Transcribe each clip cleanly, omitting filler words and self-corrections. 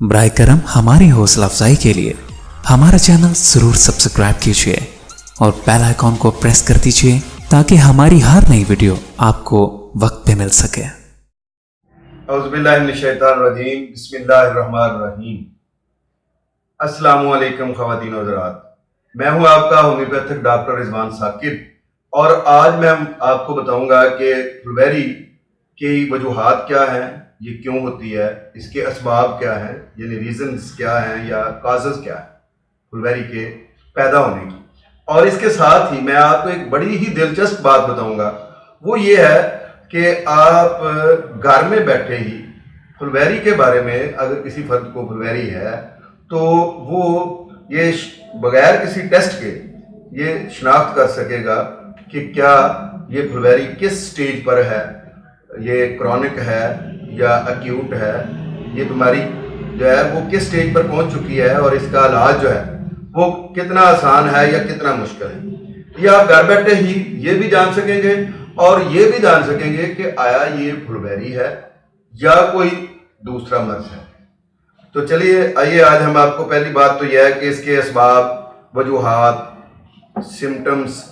براہ کرم ہماری حوصلہ افزائی کے لیے ہمارا چینل ضرور سبسکرائب کیجیے اور بیل آئیکن کو پریس کر دیجیے تاکہ ہماری ہر نئی ویڈیو آپ کو وقت پہ مل سکے۔ اعوذ باللہ من الشیطان الرجیم، بسم اللہ الرحمن الرحیم۔ السلام علیکم خواتین و حضرات، میں ہوں آپ کا ہومیوپیتھک ڈاکٹر رضوان ثاقب، اور آج میں آپ کو بتاؤں گا کہ پھلبیری کی وجوہات کیا ہیں، یہ کیوں ہوتی ہے، اس کے اسباب کیا ہیں، یعنی ریزنز کیا ہیں یا کازز کیا ہیں پھلبیری کے پیدا ہونے کی۔ اور اس کے ساتھ ہی میں آپ کو ایک بڑی ہی دلچسپ بات بتاؤں گا، وہ یہ ہے کہ آپ گھر میں بیٹھے ہی پھلبیری کے بارے میں اگر کسی فرد کو پھلبیری ہے تو وہ یہ بغیر کسی ٹیسٹ کے یہ شناخت کر سکے گا کہ کیا یہ پھلبیری کس سٹیج پر ہے، یہ کرونک ہے یا ایکیوٹ ہے، یہ بیماری جو ہے وہ کس سٹیج پر پہنچ چکی ہے اور اس کا علاج جو ہے وہ کتنا آسان ہے یا کتنا مشکل ہے۔ یہ آپ گھر بیٹھے ہی یہ بھی جان سکیں گے اور یہ بھی جان سکیں گے کہ آیا یہ پھلبیری ہے یا کوئی دوسرا مرض ہے۔ تو چلیے آئیے، آج ہم آپ کو پہلی بات تو یہ ہے کہ اس کے اسباب، وجوہات، سمٹمز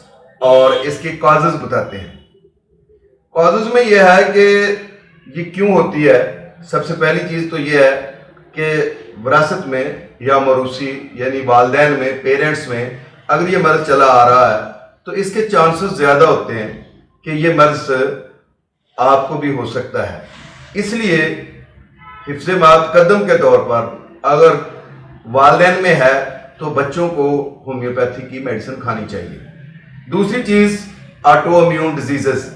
اور اس کے کازز بتاتے ہیں۔ کازز میں یہ ہے کہ یہ کیوں ہوتی ہے۔ سب سے پہلی چیز تو یہ ہے کہ وراثت میں یا موروثی یعنی والدین میں، پیرنٹس میں اگر یہ مرض چلا آ رہا ہے تو اس کے چانسز زیادہ ہوتے ہیں کہ یہ مرض آپ کو بھی ہو سکتا ہے۔ اس لیے حفظ مقدم کے طور پر اگر والدین میں ہے تو بچوں کو ہومیوپیتھی کی میڈیسن کھانی چاہیے۔ دوسری چیز آٹو امیون ڈیزیزز،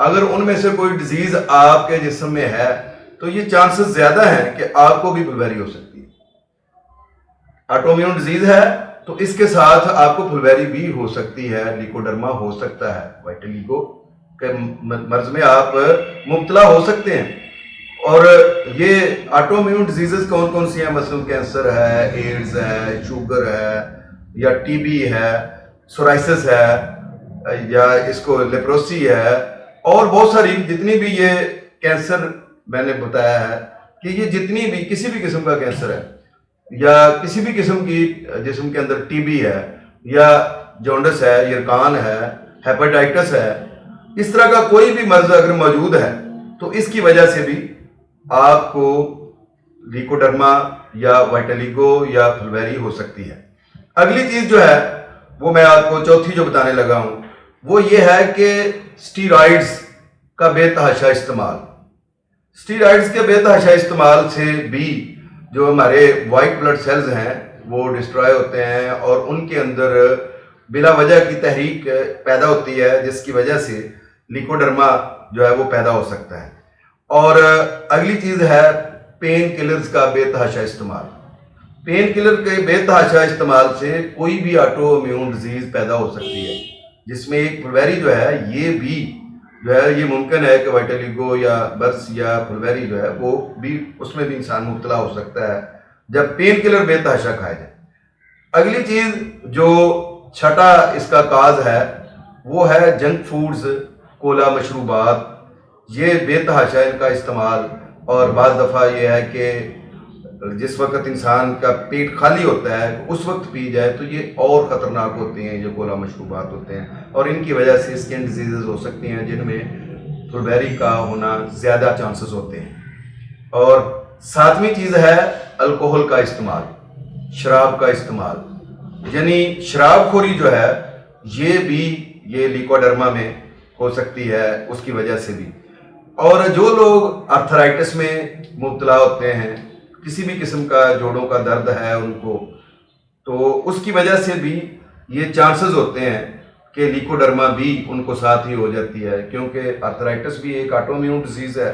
اگر ان میں سے کوئی ڈیزیز آپ کے جسم میں ہے تو یہ چانسز زیادہ ہیں کہ آپ کو بھی پھلبیری ہو سکتی ہے۔ آٹو امیون ڈیزیز ہے تو اس کے ساتھ آپ کو پھلبیری بھی ہو سکتی ہے، لیکوڈرما ہو سکتا ہے، وائٹلیگو کے مرض میں آپ مبتلا ہو سکتے ہیں۔ اور یہ آٹو امیون ڈیزیزز کون کون سی ہیں؟ مثلاً کینسر ہے، ایڈز ہے، شوگر ہے یا ٹی بی ہے، سورائسس ہے یا اس کو لیپروسی ہے، اور بہت ساری جتنی بھی یہ کینسر میں نے بتایا ہے کہ یہ جتنی بھی کسی بھی قسم کا کینسر ہے یا کسی بھی قسم کی جسم کے اندر ٹی بی ہے یا جونڈس ہے، یرکان ہے، ہیپاٹائٹس ہے، اس طرح کا کوئی بھی مرض اگر موجود ہے تو اس کی وجہ سے بھی آپ کو لیکوڈرما یا وائٹلیگو یا پھلبیری ہو سکتی ہے۔ اگلی چیز جو ہے وہ میں آپ کو چوتھی جو بتانے لگا ہوں وہ یہ ہے کہ سٹیرائڈز کا بے تحاشا استعمال۔ سٹیرائڈز کے بے تحاشا استعمال سے بھی جو ہمارے وائٹ بلڈ سیلز ہیں وہ ڈسٹرائے ہوتے ہیں اور ان کے اندر بلا وجہ کی تحریک پیدا ہوتی ہے، جس کی وجہ سے لیکوڈرما جو ہے وہ پیدا ہو سکتا ہے۔ اور اگلی چیز ہے پین کلرز کا بے تحاشا استعمال۔ پین کلر کے بے تحاشا استعمال سے کوئی بھی آٹو امیون ڈیزیز پیدا ہو سکتی ہے، جس میں ایک پھلبیری جو ہے یہ بھی جو ہے یہ ممکن ہے کہ وائٹلیگو یا برس یا پھلبیری جو ہے وہ بھی اس میں بھی انسان مبتلا ہو سکتا ہے جب پین کلر بے تحاشا کھائے جائے۔ اگلی چیز جو چھٹا اس کا کاز ہے وہ ہے جنک فوڈز، کولا مشروبات، یہ بے تحاشا ان کا استعمال۔ اور بعض دفعہ یہ ہے کہ جس وقت انسان کا پیٹ خالی ہوتا ہے اس وقت پی جائے تو یہ اور خطرناک ہوتے ہیں، جو کولا مشروبات ہوتے ہیں، اور ان کی وجہ سے اسکن ڈیزیزز ہو سکتی ہیں جن میں پھلبیری کا ہونا زیادہ چانسز ہوتے ہیں۔ اور ساتویں چیز ہے الکوہل کا استعمال، شراب کا استعمال، یعنی شراب خوری جو ہے یہ بھی یہ لیکوڈرما میں ہو سکتی ہے اس کی وجہ سے بھی۔ اور جو لوگ آرتھرائٹس میں مبتلا ہوتے ہیں، کسی بھی قسم کا جوڑوں کا درد ہے ان کو، تو اس کی وجہ سے بھی یہ چانسز ہوتے ہیں کہ لیکوڈرما بھی ان کو ساتھ ہی ہو جاتی ہے، کیونکہ آرتھرائٹس بھی ایک آٹو امیون ڈیزیز ہے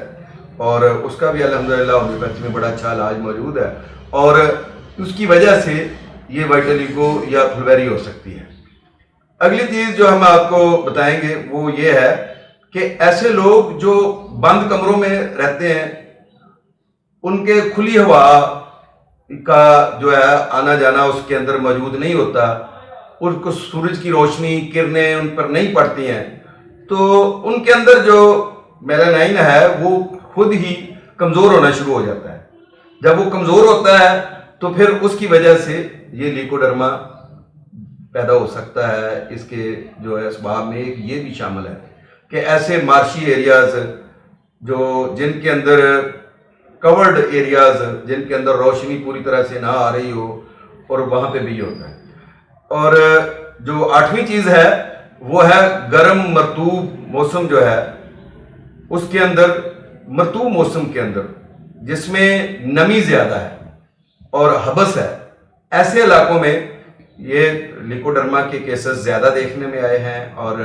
اور اس کا بھی الحمدللہ ہومیوپیتھی میں بڑا اچھا علاج موجود ہے، اور اس کی وجہ سے یہ وائٹلیگو یا پھلبیری ہو سکتی ہے۔ اگلی چیز جو ہم آپ کو بتائیں گے وہ یہ ہے کہ ایسے لوگ جو بند کمروں میں رہتے ہیں، ان کے کھلی ہوا کا جو ہے آنا جانا اس کے اندر موجود نہیں ہوتا، ان کو سورج کی روشنی کرنیں ان پر نہیں پڑتی ہیں، تو ان کے اندر جو میلانائن ہے وہ خود ہی کمزور ہونا شروع ہو جاتا ہے۔ جب وہ کمزور ہوتا ہے تو پھر اس کی وجہ سے یہ لیکوڈرما پیدا ہو سکتا ہے۔ اس کے جو ہے اسباب میں ایک یہ بھی شامل ہے کہ ایسے مارشی ایریاز جن کے اندر کورڈ ایریاز، جن کے اندر روشنی پوری طرح سے نہ آ رہی ہو، اور وہاں پہ بھی ہوتا ہے۔ اور جو 8ویں چیز ہے وہ ہے گرم مرطوب موسم جو ہے، اس کے اندر مرطوب موسم کے اندر جس میں نمی زیادہ ہے اور حبس ہے، ایسے علاقوں میں یہ لیکوڈرما کے کیسز زیادہ دیکھنے میں آئے ہیں۔ اور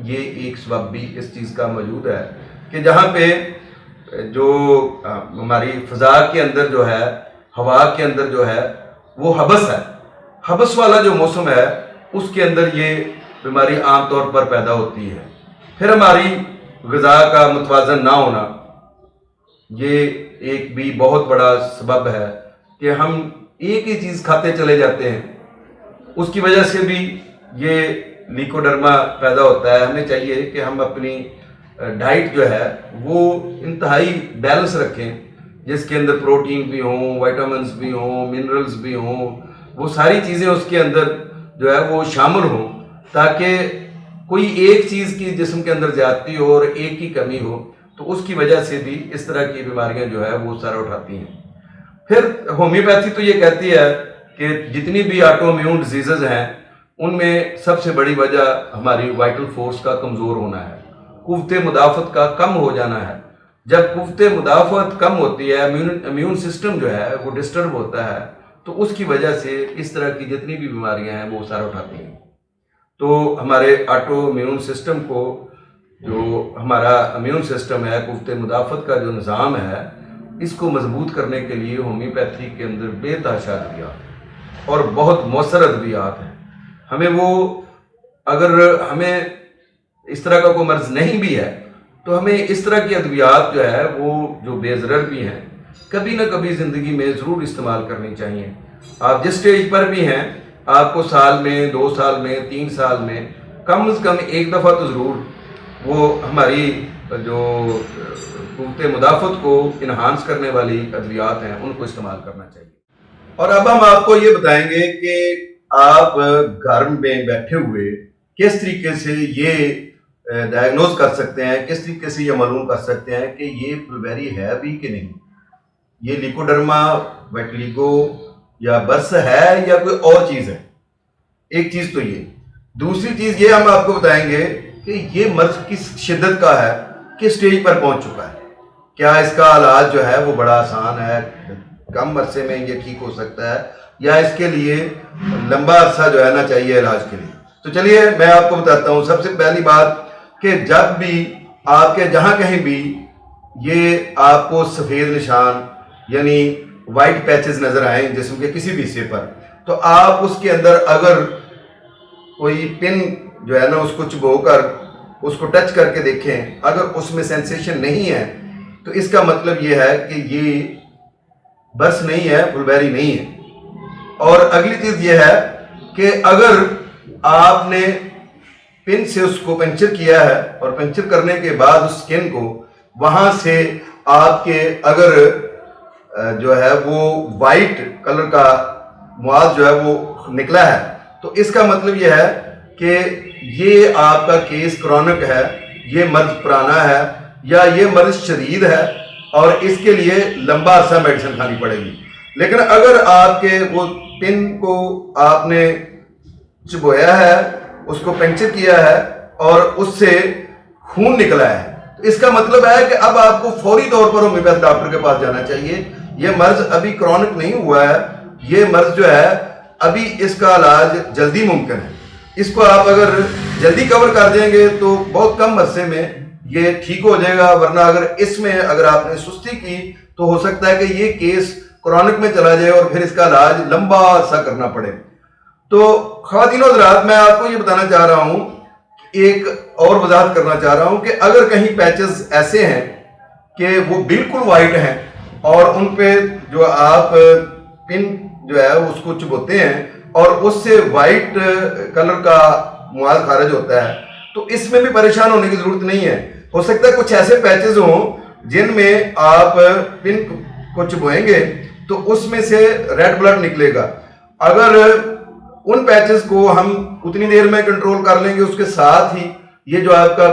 یہ ایک سبب بھی اس چیز کا موجود ہے کہ جہاں پہ جو ہماری فضا کے اندر جو ہے، ہوا کے اندر جو ہے وہ حبس ہے، حبس والا جو موسم ہے اس کے اندر یہ بیماری عام طور پر پیدا ہوتی ہے۔ پھر ہماری غذا کا متوازن نہ ہونا، یہ ایک بھی بہت بڑا سبب ہے کہ ہم ایک ہی چیز کھاتے چلے جاتے ہیں، اس کی وجہ سے بھی یہ لیکوڈرما پیدا ہوتا ہے۔ ہمیں چاہیے کہ ہم اپنی ڈائٹ جو ہے وہ انتہائی بیلنس رکھیں، جس کے اندر پروٹین بھی ہوں، وائٹامنس بھی ہوں، منرلز بھی ہوں، وہ ساری چیزیں اس کے اندر جو ہے وہ شامل ہوں، تاکہ کوئی ایک چیز کی جسم کے اندر زیادتی ہو اور ایک کی کمی ہو تو اس کی وجہ سے بھی اس طرح کی بیماریاں جو ہے وہ سر اٹھاتی ہیں۔ پھر ہومیوپیتھی تو یہ کہتی ہے کہ جتنی بھی آٹو امیون ڈیزیزز ہیں ان میں سب سے بڑی وجہ ہماری وائٹل فورس کا کمزور ہونا ہے، قوت مدافعت کا کم ہو جانا ہے۔ جب قوت مدافعت کم ہوتی ہے، امیون سسٹم جو ہے وہ ڈسٹرب ہوتا ہے، تو اس کی وجہ سے اس طرح کی جتنی بھی بیماریاں ہیں وہ سر اٹھاتی ہیں۔ تو ہمارے آٹو امیون سسٹم کو، جو ہمارا امیون سسٹم ہے، قوت مدافعت کا جو نظام ہے، اس کو مضبوط کرنے کے لیے ہومیوپیتھی کے اندر بے تحاشا ادویات اور بہت مؤثر ادویات ہیں۔ ہمیں وہ، اگر ہمیں اس طرح کا کوئی مرض نہیں بھی ہے تو ہمیں اس طرح کی ادویات جو ہے وہ جو بے ضرر بھی ہیں، کبھی نہ کبھی زندگی میں ضرور استعمال کرنی چاہیے۔ آپ جس سٹیج پر بھی ہیں، آپ کو سال میں، 2 سال میں، 3 سال میں کم از کم ایک دفعہ تو ضرور وہ ہماری جو قوت مدافعت کو انہانس کرنے والی ادویات ہیں ان کو استعمال کرنا چاہیے۔ اور اب ہم آپ کو یہ بتائیں گے کہ آپ گھر میں بیٹھے ہوئے کس طریقے سے یہ ڈائگنوز کر سکتے ہیں، کس طریقے سے یہ معلوم کر سکتے ہیں کہ یہ فلویری ہے بھی کہ نہیں، یہ لیکوڈرما، ویٹلیگو یا برس ہے یا کوئی اور چیز ہے۔ ایک چیز تو یہ، دوسری چیز یہ ہم آپ کو بتائیں گے کہ یہ مرض کس شدت کا ہے، کس سٹیج پر پہنچ چکا ہے، کیا اس کا علاج جو ہے وہ بڑا آسان ہے، کم عرصے میں یہ ٹھیک ہو سکتا ہے، یا اس کے لیے لمبا عرصہ جو ہے نا چاہیے علاج کے لیے۔ تو چلیے میں آپ کو بتاتا ہوں۔ سب سے پہلی بات کہ جب بھی آپ کے جہاں کہیں بھی یہ آپ کو سفید نشان یعنی وائٹ پیچز نظر آئیں جسم کے کسی بھی حصے پر، تو آپ اس کے اندر اگر کوئی پن جو ہے نا اس کو چبو کر اس کو ٹچ کر کے دیکھیں، اگر اس میں سینسیشن نہیں ہے تو اس کا مطلب یہ ہے کہ یہ برس نہیں ہے، فلویری نہیں ہے۔ اور اگلی چیز یہ ہے کہ اگر آپ نے پن سے اس کو پنکچر کیا ہے اور پنکچر کرنے کے بعد اس سکن کو وہاں سے آپ کے اگر جو ہے وہ وائٹ کلر کا مواد جو ہے وہ نکلا ہے تو اس کا مطلب یہ ہے کہ یہ آپ کا کیس کرونک ہے، یہ مرض پرانا ہے یا یہ مرض شدید ہے اور اس کے لیے لمبا عرصہ میڈیسن کھانی پڑے گی۔ لیکن اگر آپ کے وہ پن کو آپ نے چبویا ہے، اس کو پنکچر کیا ہے اور اس سے خون نکلا ہے، تو اس کا مطلب ہے کہ اب آپ کو فوری طور پر ہومیوپیتھ ڈاکٹر کے پاس جانا چاہیے۔ یہ مرض ابھی کرونک نہیں ہوا ہے، یہ مرض جو ہے ابھی اس کا علاج جلدی ممکن ہے۔ اس کو آپ اگر جلدی کور کر دیں گے تو بہت کم عرصے میں یہ ٹھیک ہو جائے گا، ورنہ اگر آپ نے سستی کی تو ہو سکتا ہے کہ یہ کیس کرونک میں چلا جائے اور پھر اس کا علاج لمبا عرصہ کرنا پڑے۔ تو خواتین و حضرات، میں آپ کو یہ بتانا چاہ رہا ہوں، ایک اور وضاحت کرنا چاہ رہا ہوں کہ اگر کہیں پیچز ایسے ہیں کہ وہ بالکل وائٹ ہیں اور ان پہ جو آپ پن جو ہے اس کو چبوتے ہیں اور اس سے وائٹ کلر کا مواد خارج ہوتا ہے، تو اس میں بھی پریشان ہونے کی ضرورت نہیں ہے۔ ہو سکتا ہے کچھ ایسے پیچز ہوں جن میں آپ پن کو چبوئیں گے تو اس میں سے ریڈ بلڈ نکلے گا. اگر ان پیچز کو ہم اتنی دیر میں کنٹرول کر لیں گے، اس کے ساتھ ہی یہ جو آپ کا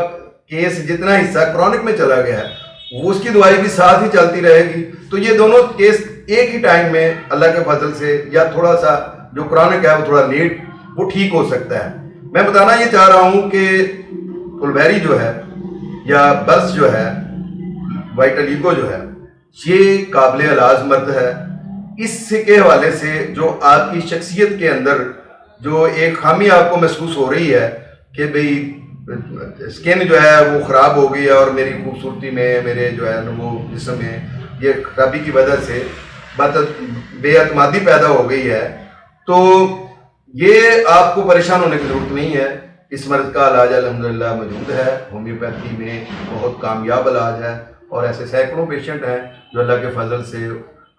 کیس جتنا حصہ کرونک میں چلا گیا ہے وہ اس کی دوائی بھی ساتھ ہی چلتی رہے گی. تو یہ دونوں کیس ایک ہی ٹائم میں اللہ کے فضل سے، یا تھوڑا سا جو کرونک ہے وہ تھوڑا لیٹ وہ ٹھیک ہو سکتا ہے. میں بتانا یہ چاہ رہا ہوں کہ پلویری جو ہے یا برس جو ہے، وائٹلیگو جو ہے، یہ قابل علاج مرض ہے. اس کے حوالے سے جو آپ کی شخصیت کے اندر جو ایک خامی آپ کو محسوس ہو رہی ہے کہ بھئی اسکن جو ہے وہ خراب ہو گئی ہے اور میری خوبصورتی میں، میرے جو ہے وہ جسم میں یہ خرابی کی وجہ سے بے اعتمادی پیدا ہو گئی ہے، تو یہ آپ کو پریشان ہونے کی ضرورت نہیں ہے. اس مرض کا علاج الحمدللہ موجود ہے، ہومیوپیتھی میں بہت کامیاب علاج ہے، اور ایسے سینکڑوں پیشنٹ ہیں جو اللہ کے فضل سے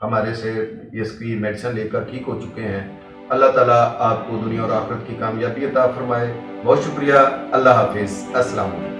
ہمارے سے اس کی میڈیسن لے کر ٹھیک ہو چکے ہیں. اللہ تعالیٰ آپ کو دنیا اور آخرت کی کامیابی عطا فرمائے. بہت شکریہ. اللہ حافظ. السلام علیکم.